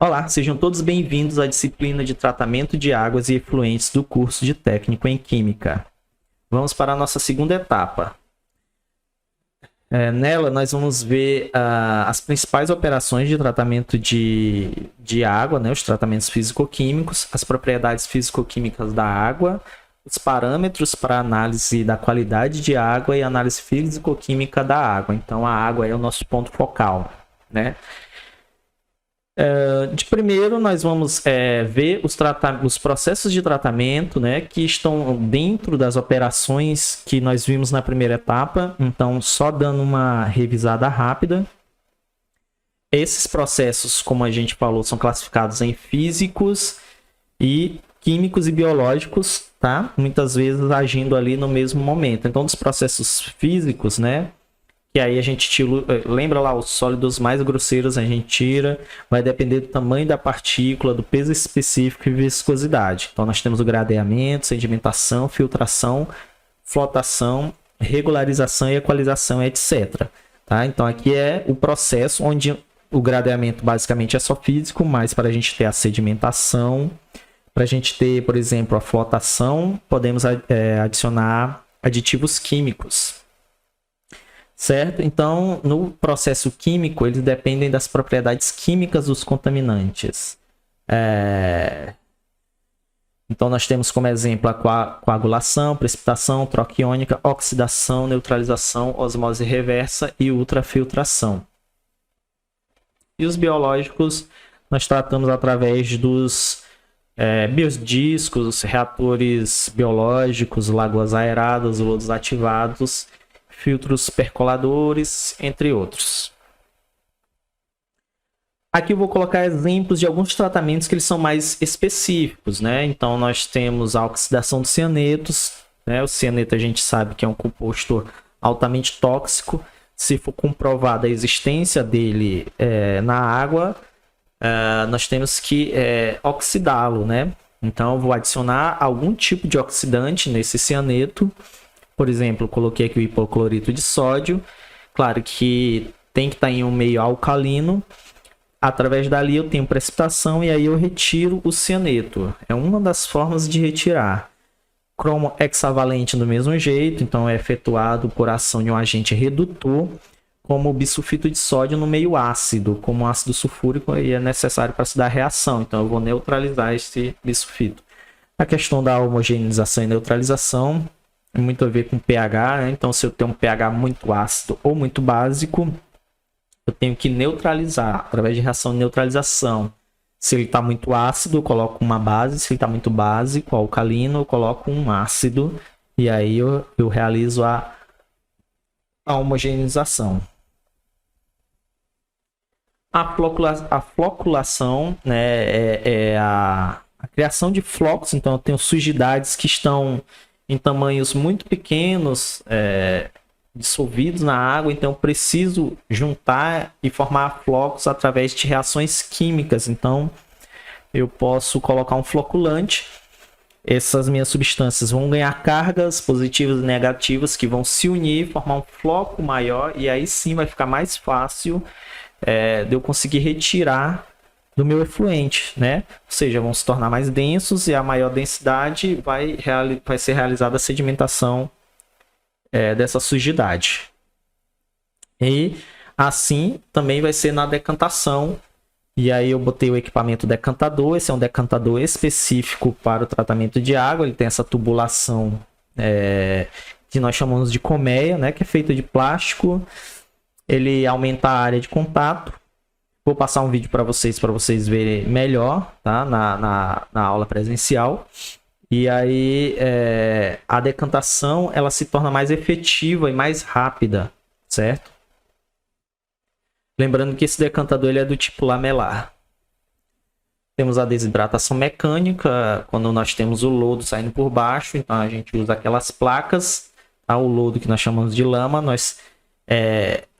Olá, sejam todos bem-vindos à disciplina de Tratamento de Águas e Efluentes do curso de Técnico em Química. Vamos para a nossa segunda etapa. Nela, nós vamos ver as principais operações de tratamento de água, né, os tratamentos físico-químicos, as propriedades físico-químicas da água, os parâmetros para análise da qualidade de água e análise físico-química da água. Então, a água é o nosso ponto focal, né? De primeiro, nós vamos ver os processos de tratamento, né, que estão dentro das operações que nós vimos na primeira etapa. Então, só dando uma revisada rápida. Esses processos, como a gente falou, são classificados em físicos e químicos e biológicos, tá? Muitas vezes agindo ali no mesmo momento. Então, dos processos físicos, né? E aí a gente lembra lá, os sólidos mais grosseiros a gente tira, vai depender do tamanho da partícula, do peso específico e viscosidade. Então nós temos o gradeamento, sedimentação, filtração, flotação, regularização e equalização, etc. Tá? Então aqui é o processo onde o gradeamento basicamente é só físico, mas para a gente ter a sedimentação, para a gente ter, por exemplo, a flotação, podemos adicionar aditivos químicos. Certo? Então, no processo químico, eles dependem das propriedades químicas dos contaminantes. Então, nós temos como exemplo a coagulação, precipitação, troca iônica, oxidação, neutralização, osmose reversa e ultrafiltração. E os biológicos, nós tratamos através dos biodiscos, reatores biológicos, lagoas aeradas, lodos ativados, filtros percoladores, entre outros. Aqui eu vou colocar exemplos de alguns tratamentos que eles são mais específicos, né? Então nós temos a oxidação de cianetos, né? O cianeto a gente sabe que é um composto altamente tóxico. Se for comprovada a existência dele na água, nós temos que oxidá-lo, né? Então eu vou adicionar algum tipo de oxidante nesse cianeto. Por exemplo, coloquei aqui o hipoclorito de sódio. Claro que tem que estar em um meio alcalino. Através dali eu tenho precipitação e aí eu retiro o cianeto. É uma das formas de retirar. Cromo hexavalente do mesmo jeito, então é efetuado por ação de um agente redutor, como o bisulfito de sódio no meio ácido, como ácido sulfúrico, e é necessário para se dar reação. Então eu vou neutralizar esse bisulfito. A questão da homogeneização e neutralização muito a ver com pH, né? Então se eu tenho um pH muito ácido ou muito básico, eu tenho que neutralizar através de reação de neutralização. Se ele está muito ácido, eu coloco uma base. Se ele está muito básico, alcalino, eu coloco um ácido. E aí eu realizo a homogeneização. A floculação, né, é a criação de flocos. Então eu tenho sujidades que estão em tamanhos muito pequenos, dissolvidos na água, então eu preciso juntar e formar flocos através de reações químicas. Então eu posso colocar um floculante, essas minhas substâncias vão ganhar cargas positivas e negativas que vão se unir, formar um floco maior, e aí sim vai ficar mais fácil de eu conseguir retirar do meu efluente, né? Ou seja, vão se tornar mais densos e a maior densidade vai ser realizada a sedimentação dessa sujidade. E assim também vai ser na decantação. E aí eu botei o equipamento decantador. Esse é um decantador específico para o tratamento de água. Ele tem essa tubulação que nós chamamos de colmeia, né? Que é feita de plástico. Ele aumenta a área de contato. Vou passar um vídeo para vocês verem melhor, tá? Na aula presencial. E aí a decantação ela se torna mais efetiva e mais rápida, certo? Lembrando que esse decantador ele é do tipo lamelar. Temos a desidratação mecânica, quando nós temos o lodo saindo por baixo, então a gente usa aquelas placas, tá? O lodo que nós chamamos de lama,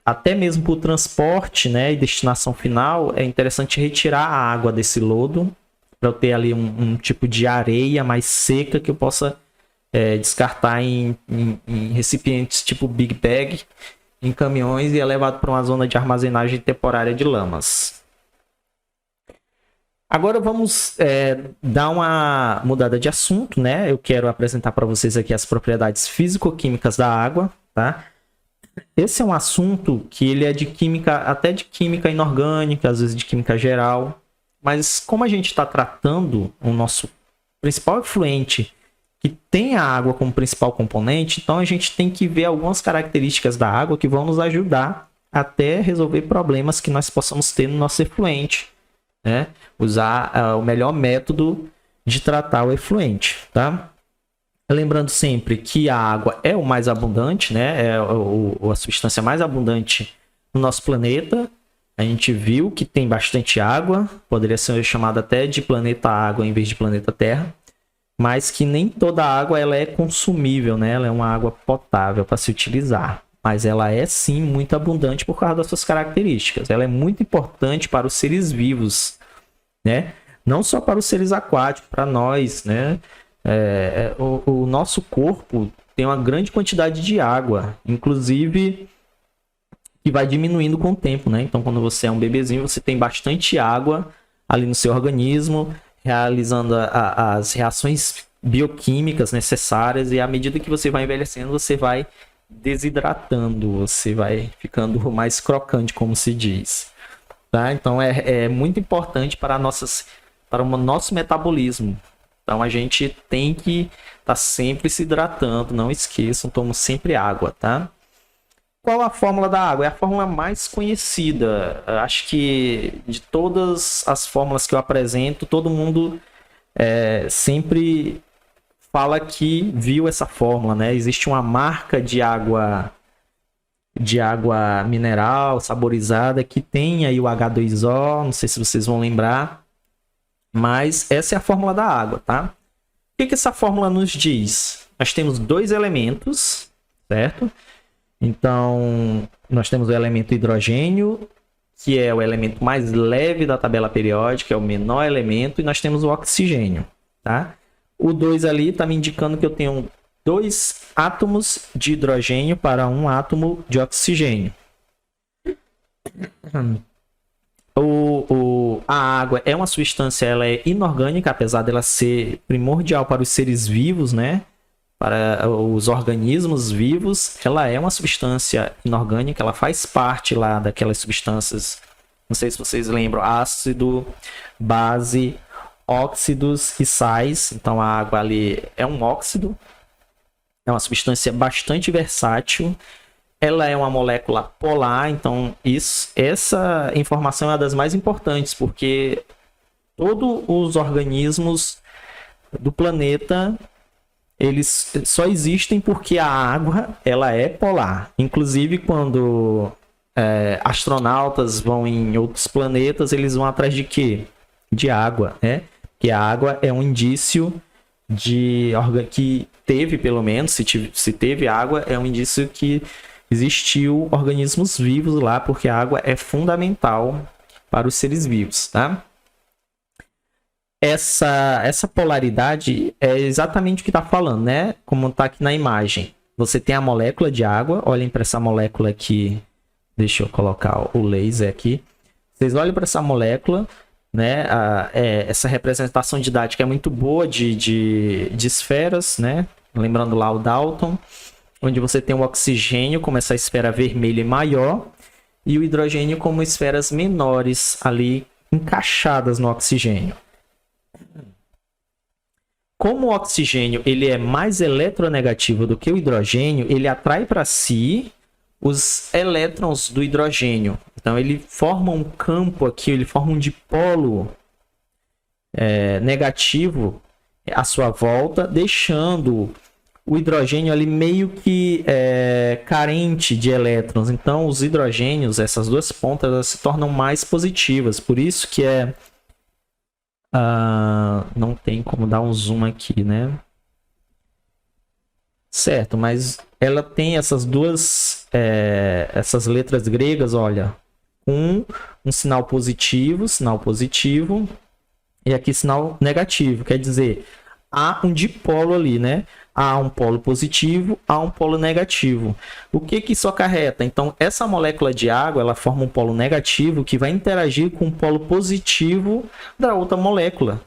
até mesmo para o transporte, né, e destinação final, é interessante retirar a água desse lodo, para eu ter ali um tipo de areia mais seca que eu possa descartar em recipientes tipo Big Bag, em caminhões, e é levado para uma zona de armazenagem temporária de lamas. Agora vamos dar uma mudada de assunto, né? Eu quero apresentar para vocês aqui as propriedades físico-químicas da água, tá? Esse é um assunto que ele é de química, até de química inorgânica, às vezes de química geral. Mas como a gente está tratando o nosso principal efluente, que tem a água como principal componente, então a gente tem que ver algumas características da água que vão nos ajudar até resolver problemas que nós possamos ter no nosso efluente, né? Usar o melhor método de tratar o efluente, tá? Lembrando sempre que a água é o mais abundante, né? É a substância mais abundante no nosso planeta. A gente viu que tem bastante água, poderia ser chamada até de planeta água em vez de planeta Terra, mas que nem toda água ela é consumível, né? Ela é uma água potável para se utilizar, mas ela é sim muito abundante por causa das suas características. Ela é muito importante para os seres vivos, né? Não só para os seres aquáticos, para nós, né? O nosso corpo tem uma grande quantidade de água, inclusive que vai diminuindo com o tempo, né? Então, quando você é um bebezinho, você tem bastante água ali no seu organismo, realizando as reações bioquímicas necessárias, e à medida que você vai envelhecendo, você vai desidratando, você vai ficando mais crocante, como se diz. Tá? Então, é muito importante para o nosso metabolismo. Então, a gente tem que estar sempre se hidratando, não esqueçam, tomem sempre água, tá? Qual a fórmula da água? É a fórmula mais conhecida. Acho que de todas as fórmulas que eu apresento, todo mundo sempre fala que viu essa fórmula, né? Existe uma marca de água mineral saborizada que tem aí o H2O, não sei se vocês vão lembrar, mas essa é a fórmula da água, tá? O que essa fórmula nos diz? Nós temos dois elementos, certo? Então, nós temos o elemento hidrogênio, que é o elemento mais leve da tabela periódica, é o menor elemento, e nós temos o oxigênio, tá? O 2 ali está me indicando que eu tenho 2 átomos de hidrogênio para 1 átomo de oxigênio. A água é uma substância, ela é inorgânica, apesar dela ser primordial para os seres vivos, né? Para os organismos vivos, ela é uma substância inorgânica, ela faz parte lá daquelas substâncias, não sei se vocês lembram, ácido, base, óxidos e sais. Então a água ali é um óxido, é uma substância bastante versátil, ela é uma molécula polar, então essa informação é uma das mais importantes, porque todos os organismos do planeta, eles só existem porque a água ela é polar. Inclusive, quando astronautas vão em outros planetas, eles vão atrás de quê? De água, né? Porque a água é um indício que teve, pelo menos, se teve água, é um indício que existiu organismos vivos lá, porque a água é fundamental para os seres vivos, tá? Essa polaridade é exatamente o que está falando, né? Como está aqui na imagem. Você tem a molécula de água, olhem para essa molécula aqui. Deixa eu colocar o laser aqui. Vocês olham para essa molécula, né? Essa representação didática é muito boa de esferas, né? Lembrando lá o Dalton, onde você tem o oxigênio como essa esfera vermelha maior e o hidrogênio como esferas menores ali encaixadas no oxigênio. Como o oxigênio ele é mais eletronegativo do que o hidrogênio, ele atrai para si os elétrons do hidrogênio. Então ele forma um campo aqui, ele forma um dipolo negativo à sua volta, deixando o hidrogênio ali meio que carente de elétrons. Então os hidrogênios, essas duas pontas, elas se tornam mais positivas. Por isso que não tem como dar um zoom aqui, né? Certo, mas ela tem essas duas essas letras gregas, olha, um sinal positivo, e aqui sinal negativo, quer dizer, há um dipolo ali, né? há um polo positivo, há um polo negativo. O que que isso acarreta? Então, essa molécula de água, ela forma um polo negativo que vai interagir com o polo positivo da outra molécula.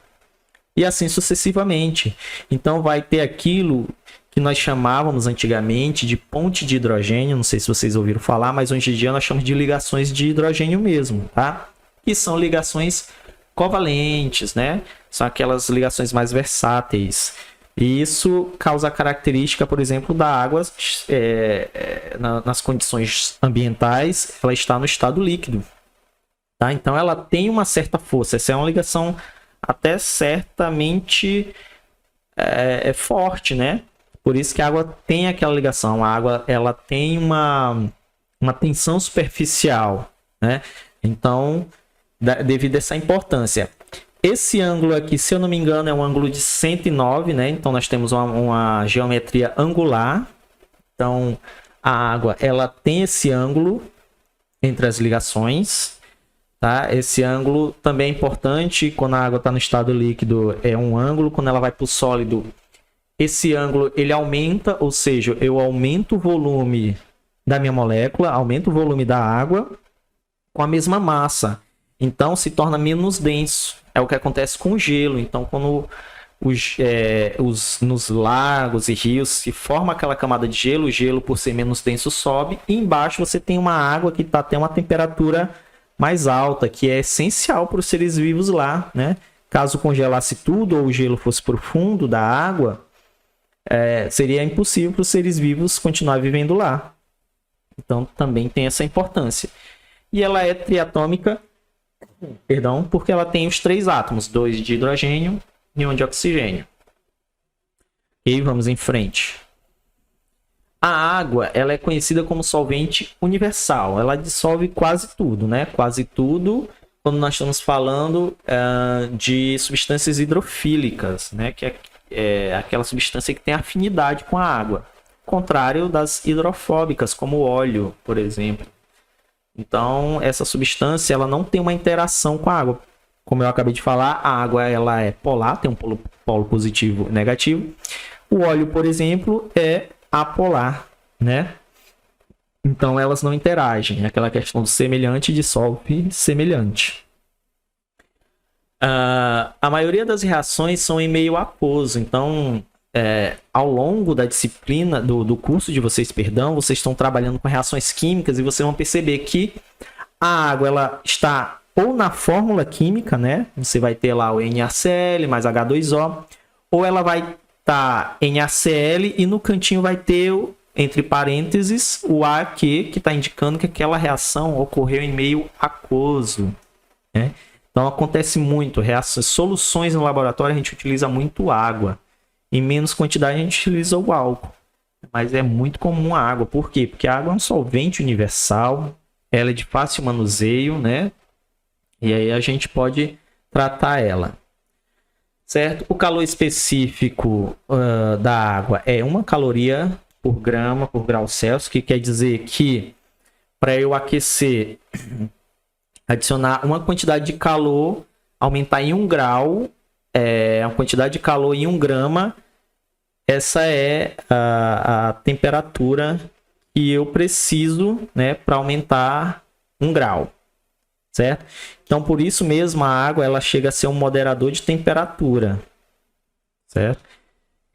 E assim sucessivamente. Então, vai ter aquilo que nós chamávamos antigamente de ponte de hidrogênio, não sei se vocês ouviram falar, mas hoje em dia nós chamamos de ligações de hidrogênio mesmo, tá? Que são ligações covalentes, né? São aquelas ligações mais versáteis. E isso causa a característica, por exemplo, da água nas condições ambientais, ela está no estado líquido, tá? Então ela tem uma certa força. Essa é uma ligação até certamente forte, né? Por isso que a água tem aquela ligação. A água, ela tem uma tensão superficial, né? Então, devido a essa importância. Esse ângulo aqui, se eu não me engano, é um ângulo de 109, né? Então, nós temos uma geometria angular. Então, a água, ela tem esse ângulo entre as ligações, tá? Esse ângulo também é importante quando a água está no estado líquido, é um ângulo. Quando ela vai para o sólido, esse ângulo ele aumenta, ou seja, eu aumento o volume da minha molécula, aumento o volume da água com a mesma massa. Então se torna menos denso. É o que acontece com o gelo. Então quando nos lagos e rios se forma aquela camada de gelo, o gelo por ser menos denso sobe, e embaixo você tem uma água que está até uma temperatura mais alta, que é essencial para os seres vivos lá, né? Caso congelasse tudo ou o gelo fosse profundo da água, seria impossível para os seres vivos continuar vivendo lá. Então também tem essa importância. E ela é triatômica, porque ela tem os 3 átomos, 2 de hidrogênio e 1 de oxigênio. E vamos em frente. A água, ela é conhecida como solvente universal. Ela dissolve quase tudo, né? Quase tudo quando nós estamos falando de substâncias hidrofílicas, né? Que é aquela substância que tem afinidade com a água. Contrário das hidrofóbicas, como o óleo, por exemplo. Então, essa substância ela não tem uma interação com a água. Como eu acabei de falar, a água ela é polar, tem um polo positivo e negativo. O óleo, por exemplo, é apolar, né? Então, elas não interagem. É aquela questão do semelhante dissolve semelhante. A maioria das reações são em meio aquoso. Então, ao longo da disciplina, do curso de vocês, vocês estão trabalhando com reações químicas e vocês vão perceber que a água ela está ou na fórmula química, né? Você vai ter lá o NaCl mais H2O, ou ela vai estar NaCl e no cantinho vai ter, entre parênteses, o AQ, que está indicando que aquela reação ocorreu em meio aquoso, né? Então acontece muito, soluções no laboratório a gente utiliza muito água. Em menos quantidade a gente utiliza o álcool. Mas é muito comum a água. Por quê? Porque a água é um solvente universal. Ela é de fácil manuseio, né? E aí a gente pode tratar ela. Certo? O calor específico da água é 1 caloria por grama por grau Celsius. Que quer dizer que para eu aquecer, adicionar uma quantidade de calor, aumentar em 1 grau... a quantidade de calor em 1 grama, essa é a temperatura que eu preciso, né, para aumentar 1 grau, certo? Então, por isso mesmo, a água ela chega a ser um moderador de temperatura, certo?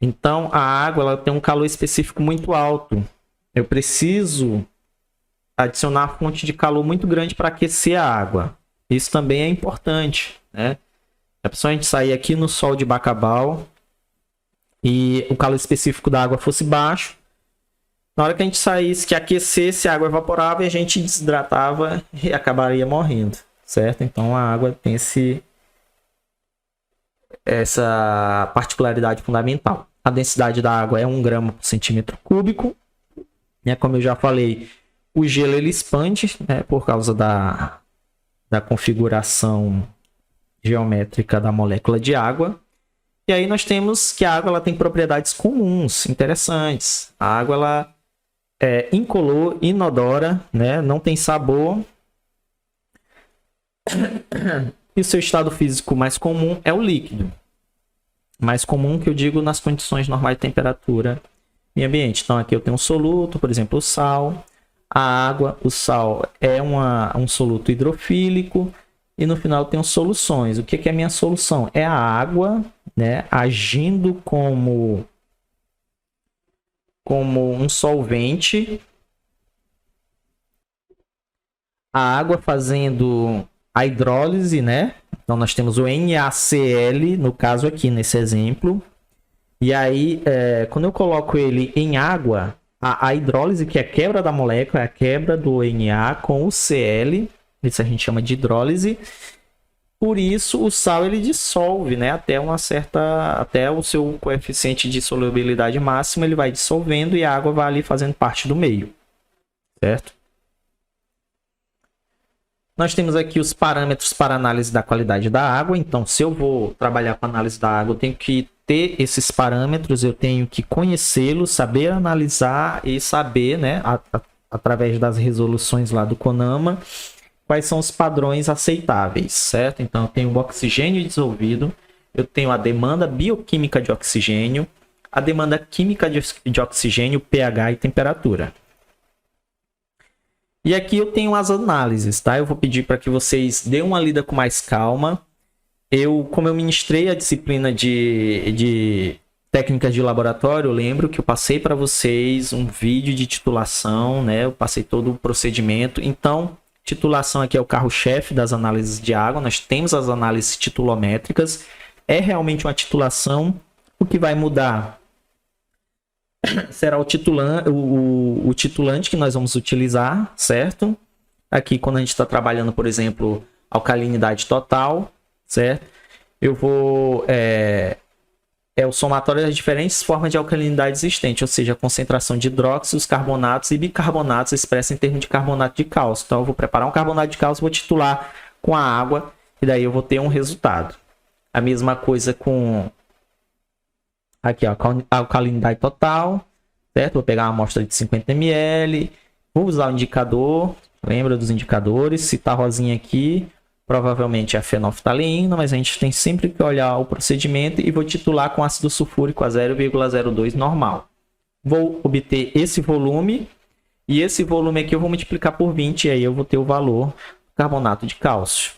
Então, a água ela tem um calor específico muito alto. Eu preciso adicionar fonte de calor muito grande para aquecer a água. Isso também é importante, né? É só a gente sair aqui no sol de Bacabal e o calor específico da água fosse baixo. Na hora que a gente saísse, que aquecesse, a água evaporava e a gente desidratava e acabaria morrendo, certo? Então a água tem essa particularidade fundamental. A densidade da água é 1 grama por centímetro cúbico. Como eu já falei, o gelo ele expande, né, por causa da configuração geométrica da molécula de água. E aí nós temos que a água ela tem propriedades comuns, interessantes. A água ela é incolor, inodora, né? Não tem sabor. E o seu estado físico mais comum é o líquido. Mais comum que eu digo nas condições normais de temperatura e ambiente. Então aqui eu tenho um soluto, por exemplo, o sal. A água, o sal é um soluto hidrofílico. E no final eu tenho soluções. O que é a minha solução? É a água, né, agindo como um solvente. A água fazendo a hidrólise, né? Então nós temos o NaCl, no caso aqui, nesse exemplo. E aí, quando eu coloco ele em água, a hidrólise, que é a quebra da molécula, é a quebra do Na com o Cl. Isso a gente chama de hidrólise. Por isso, o sal ele dissolve, né? Até o seu coeficiente de solubilidade máximo, ele vai dissolvendo e a água vai ali fazendo parte do meio, certo? Nós temos aqui os parâmetros para análise da qualidade da água. Então, se eu vou trabalhar com análise da água, eu tenho que ter esses parâmetros, eu tenho que conhecê-los, saber analisar e saber, né, através das resoluções lá do CONAMA, quais são os padrões aceitáveis, certo? Então, eu tenho o oxigênio dissolvido, eu tenho a demanda bioquímica de oxigênio, a demanda química de oxigênio, pH e temperatura. E aqui eu tenho as análises, tá? Eu vou pedir para que vocês dêem uma lida com mais calma. Como eu ministrei a disciplina de técnicas de laboratório, eu lembro que eu passei para vocês um vídeo de titulação, né? Eu passei todo o procedimento. Então, titulação aqui é o carro-chefe das análises de água. Nós temos as análises titulométricas. É realmente uma titulação. O que vai mudar será o titulante que nós vamos utilizar, certo? Aqui, quando a gente está trabalhando, por exemplo, alcalinidade total, certo? Eu vou... É o somatório das diferentes formas de alcalinidade existente, ou seja, a concentração de hidróxidos, carbonatos e bicarbonatos expressa em termos de carbonato de cálcio. Então, eu vou preparar um carbonato de cálcio, vou titular com a água, e daí eu vou ter um resultado. A mesma coisa com... Aqui, ó, a alcalinidade total, certo? Vou pegar uma amostra de 50 ml, vou usar o indicador, lembra dos indicadores? Se tá rosinha aqui, provavelmente é a fenolftaleína, mas a gente tem sempre que olhar o procedimento e vou titular com ácido sulfúrico a 0,02 normal. Vou obter esse volume, e esse volume aqui eu vou multiplicar por 20, e aí eu vou ter o valor do carbonato de cálcio.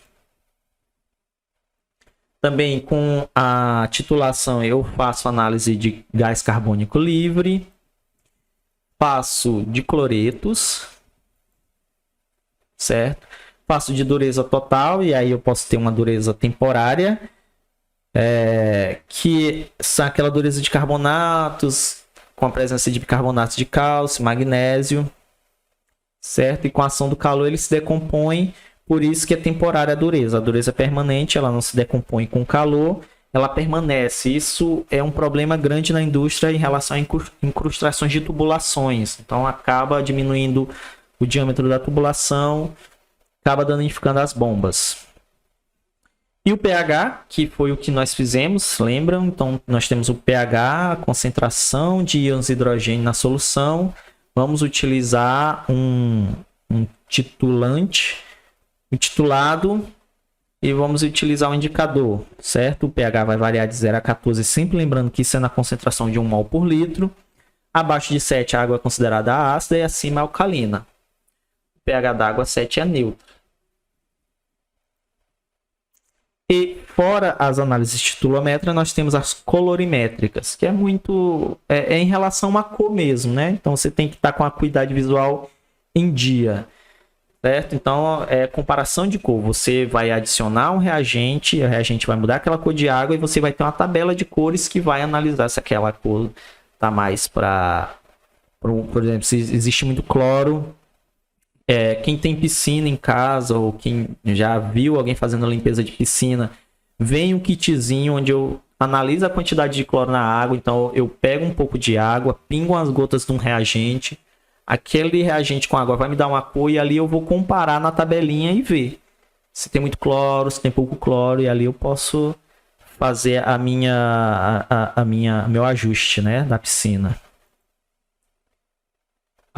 Também com a titulação eu faço análise de gás carbônico livre, faço de cloretos, certo? Faço de dureza total, e aí eu posso ter uma dureza temporária, que são aquela dureza de carbonatos, com a presença de bicarbonatos de cálcio, magnésio, certo? E com a ação do calor ele se decompõe. Por isso que é temporária a dureza. A dureza é permanente, ela não se decompõe com o calor, ela permanece. Isso é um problema grande na indústria em relação a incrustações de tubulações. Então acaba diminuindo o diâmetro da tubulação, acaba danificando as bombas. E o pH, que foi o que nós fizemos, lembram? Então nós temos o pH, a concentração de íons de hidrogênio na solução. Vamos utilizar um titulante, o titulado, e vamos utilizar o indicador, certo? O pH vai variar de 0 a 14, sempre lembrando que isso é na concentração de 1 mol por litro. Abaixo de 7 a água é considerada ácida e acima alcalina. O pH da água 7 é neutro. E fora as análises titulométricas, nós temos as colorimétricas, que é muito... É em relação à cor mesmo, né? Então você tem que estar com a acuidade visual em dia, certo? Então, comparação de cor. Você vai adicionar um reagente, o reagente vai mudar aquela cor de água e você vai ter uma tabela de cores que vai analisar se aquela cor tá mais para... Por exemplo, se existe muito cloro. Quem tem piscina em casa ou quem já viu alguém fazendo limpeza de piscina, vem um kitzinho onde eu analiso a quantidade de cloro na água. Então, eu pego um pouco de água, pingo as gotas de um reagente. Aquele reagente com água vai me dar uma cor e ali eu vou comparar na tabelinha e ver se tem muito cloro, se tem pouco cloro, e ali eu posso fazer meu ajuste, né, da piscina.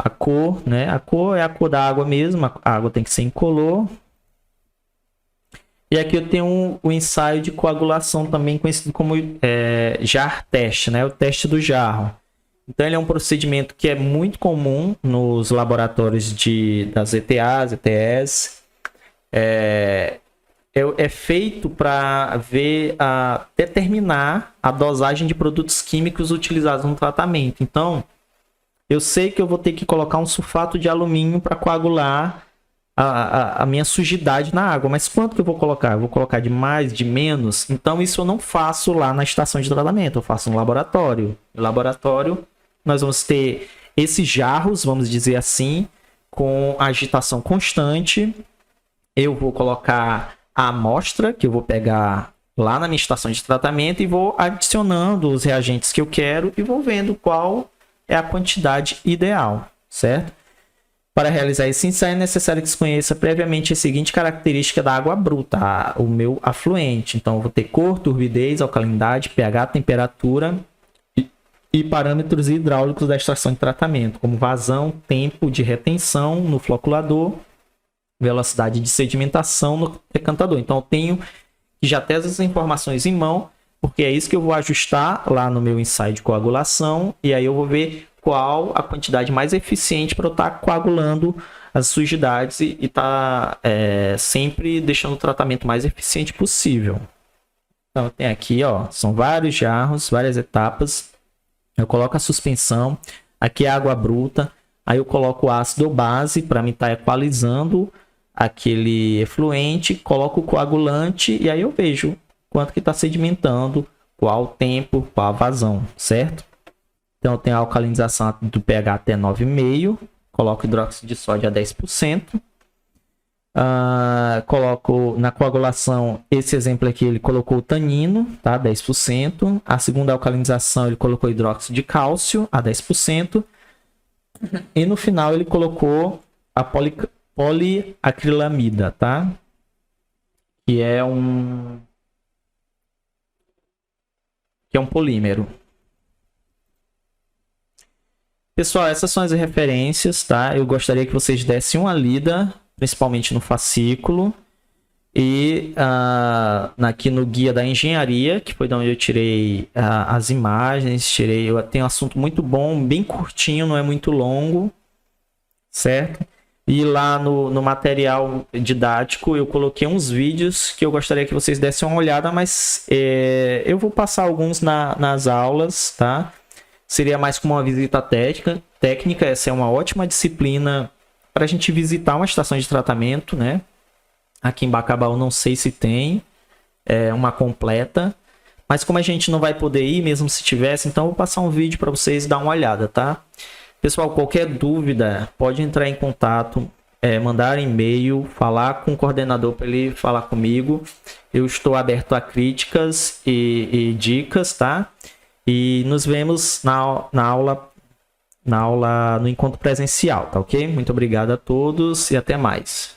A cor, né? A cor é a cor da água mesmo, a água tem que ser incolor. E aqui eu tenho o ensaio de coagulação, também conhecido como jar test, né? O teste do jarro. Então ele é um procedimento que é muito comum nos laboratórios das ETAs, ETS. É feito para determinar a dosagem de produtos químicos utilizados no tratamento. Então, eu sei que eu vou ter que colocar um sulfato de alumínio para coagular a minha sujidade na água. Mas quanto que eu vou colocar? Eu vou colocar de mais, de menos? Então, isso eu não faço lá na estação de tratamento, eu faço no laboratório. No laboratório, nós vamos ter esses jarros, vamos dizer assim, com agitação constante. Eu vou colocar a amostra que eu vou pegar lá na minha estação de tratamento e vou adicionando os reagentes que eu quero e vou vendo qual é a quantidade ideal, certo? Para realizar esse ensaio é necessário que se conheça previamente a seguinte característica da água bruta, o meu afluente. Então, eu vou ter cor, turbidez, alcalinidade, pH, temperatura e parâmetros hidráulicos da estação de tratamento, como vazão, tempo de retenção no floculador, velocidade de sedimentação no decantador. Então, eu tenho que já ter essas informações em mão, porque é isso que eu vou ajustar lá no meu ensaio de coagulação, e aí eu vou ver qual a quantidade mais eficiente para eu estar coagulando as sujidades e estar sempre deixando o tratamento mais eficiente possível. Então, tem aqui, ó, são vários jarros, várias etapas. Eu coloco a suspensão, aqui é a água bruta, aí eu coloco o ácido ou base para mim estar equalizando aquele efluente, coloco o coagulante e aí eu vejo quanto que está sedimentando, qual o tempo, qual a vazão, certo? Então eu tenho a alcalinização do pH até 9,5, coloco hidróxido de sódio a 10%. Coloco na coagulação, esse exemplo aqui ele colocou o tanino, tá? 10%. A segunda alcalinização ele colocou hidróxido de cálcio a 10%. E no final ele colocou a poliacrilamida, tá? Que é um polímero. Pessoal, essas são as referências, tá? Eu gostaria que vocês dessem uma lida, principalmente no fascículo. E aqui no guia da engenharia, que foi de onde eu tirei as imagens. Eu tenho um assunto muito bom, bem curtinho, não é muito longo, certo? E lá no material didático eu coloquei uns vídeos que eu gostaria que vocês dessem uma olhada, mas eu vou passar alguns nas aulas, tá? Seria mais como uma visita técnica. Essa é uma ótima disciplina para a gente visitar uma estação de tratamento, né? Aqui em Bacabal não sei se tem uma completa, mas como a gente não vai poder ir, mesmo se tivesse, então eu vou passar um vídeo para vocês dar uma olhada, tá? Pessoal, qualquer dúvida, pode entrar em contato, mandar e-mail, falar com o coordenador para ele falar comigo. Eu estou aberto a críticas e dicas, tá? E nos vemos na aula no encontro presencial, tá ok? Muito obrigado a todos e até mais.